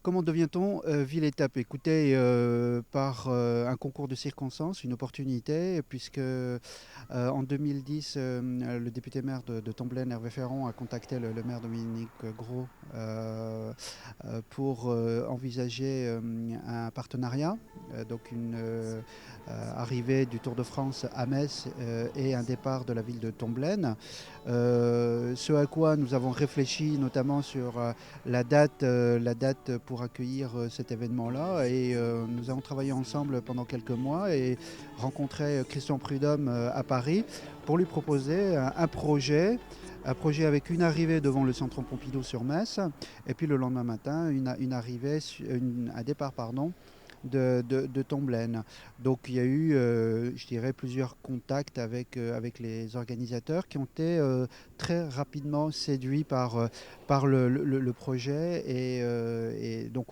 Comment devient-on ville-étape? Écoutez, par un concours de circonstances, une opportunité, puisque en 2010, le député maire de Tomblaine, Hervé Ferron, a contacté le maire Dominique Gros pour envisager un partenariat, donc une arrivée du Tour de France à Metz et un départ de la ville de Tomblaine. Ce à quoi nous avons réfléchi notamment sur la date pour accueillir cet événement-là. Et nous avons travaillé ensemble pendant quelques mois et rencontré Christian Prudhomme à Paris pour lui proposer un projet avec une arrivée devant le centre Pompidou sur Metz, et puis le lendemain matin, un départ de Tomblaine. Donc il y a eu, je dirais, plusieurs contacts avec les organisateurs qui ont été très rapidement séduits par le projet. Et donc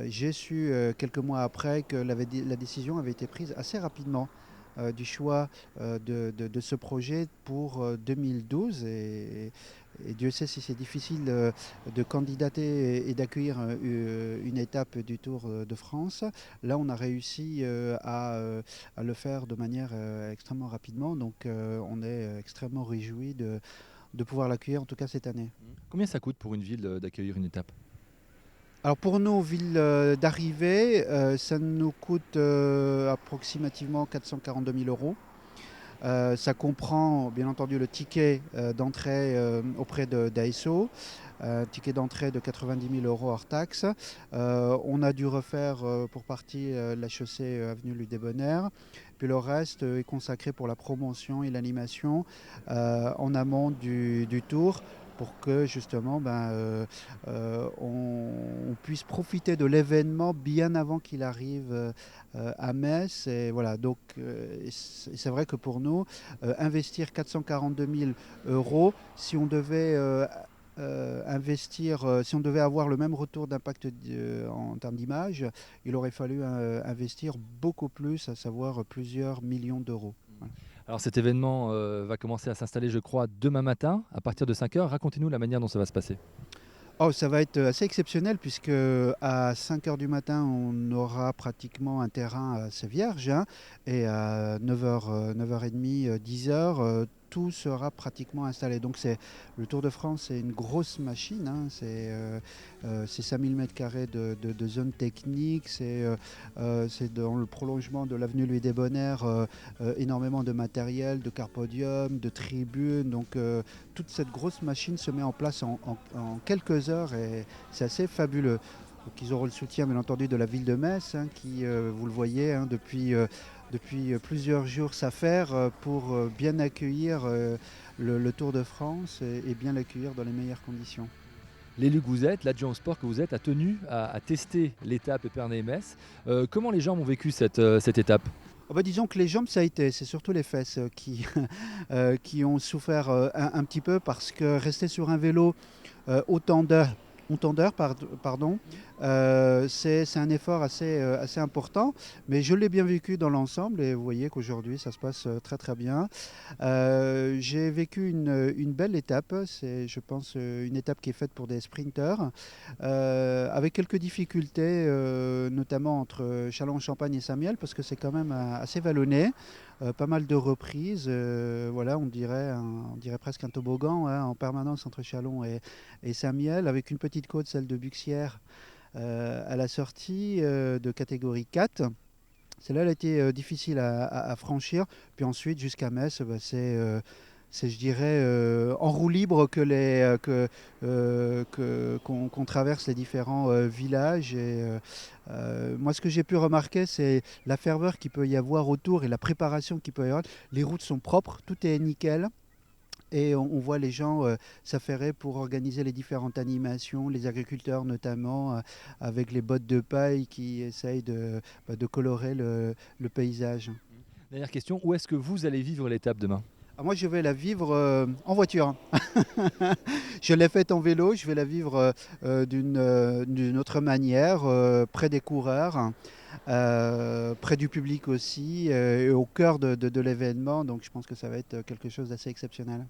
j'ai su quelques mois après que la décision avait été prise assez rapidement du choix de ce projet pour 2012. Et Dieu sait si c'est difficile de candidater et d'accueillir une étape du Tour de France. Là, on a réussi à le faire de manière extrêmement rapidement. Donc, on est extrêmement réjouis de pouvoir l'accueillir, en tout cas cette année. Combien ça coûte pour une ville d'accueillir une étape? Alors pour nos villes d'arrivée, ça nous coûte approximativement 442 000 euros. Ça comprend bien entendu le ticket d'entrée auprès d'ASO, ticket d'entrée de 90 000 euros hors taxe. On a dû refaire pour partie la chaussée avenue Louis Débonnaire. Puis le reste est consacré pour la promotion et l'animation en amont du tour, pour que justement on puisse profiter de l'événement bien avant qu'il arrive à Metz. Et voilà, donc c'est vrai que pour nous, investir 442 000 euros, si on devait si on devait avoir le même retour d'impact en termes d'image, il aurait fallu investir beaucoup plus, à savoir plusieurs millions d'euros. Voilà. Alors cet événement va commencer à s'installer, je crois, demain matin, à partir de 5 heures. Racontez-nous la manière dont ça va se passer. Oh, ça va être assez exceptionnel, puisque à 5 heures du matin, on aura pratiquement un terrain assez vierge, hein, et à 9h, 9h30, 10h, tout sera pratiquement installé. Donc le Tour de France, c'est une grosse machine, hein, c'est 5000 m² de zone technique, c'est dans le prolongement de l'avenue Louis Débonnaire, énormément de matériel, de carpodium, de tribunes. Donc toute cette grosse machine se met en place en quelques heures, et c'est assez fabuleux. Donc ils auront le soutien bien entendu de la ville de Metz, hein, qui, vous le voyez, hein, depuis plusieurs jours s'affaire pour bien accueillir le Tour de France et bien l'accueillir dans les meilleures conditions. L'élu que vous êtes, l'adjoint au sport que vous êtes, a tenu à tester l'étape Épernay-Metz. Comment les gens ont vécu cette étape? Oh bah, disons que les jambes, ça a été, c'est surtout les fesses qui ont souffert un petit peu, parce que rester sur un vélo autant d'heures, pardon, c'est un effort assez important, mais je l'ai bien vécu dans l'ensemble, et vous voyez qu'aujourd'hui ça se passe très très bien. J'ai vécu une belle étape, c'est, je pense, une étape qui est faite pour des sprinteurs, avec quelques difficultés, notamment entre Châlons-en-Champagne et Saint-Mihiel, parce que c'est quand même assez vallonné. Pas mal de reprises, voilà, on dirait presque un toboggan, hein, en permanence entre Châlons et Saint-Mihiel, avec une petite côte, celle de Buxières, à la sortie de catégorie 4. Celle-là, elle a été difficile à franchir. Puis ensuite, jusqu'à Metz, c'est, je dirais, en roue libre qu'on traverse les différents villages. Et moi, ce que j'ai pu remarquer, c'est la ferveur qu'il peut y avoir autour et la préparation qu'il peut y avoir. Les routes sont propres, tout est nickel. Et on voit les gens s'affairer pour organiser les différentes animations, les agriculteurs notamment, avec les bottes de paille qui essayent de colorer le paysage. Dernière question, où est-ce que vous allez vivre l'étape demain? Ah, moi, je vais la vivre en voiture. Je l'ai faite en vélo, je vais la vivre d'une autre manière, près des coureurs, près du public aussi, et au cœur de l'événement. Donc je pense que ça va être quelque chose d'assez exceptionnel.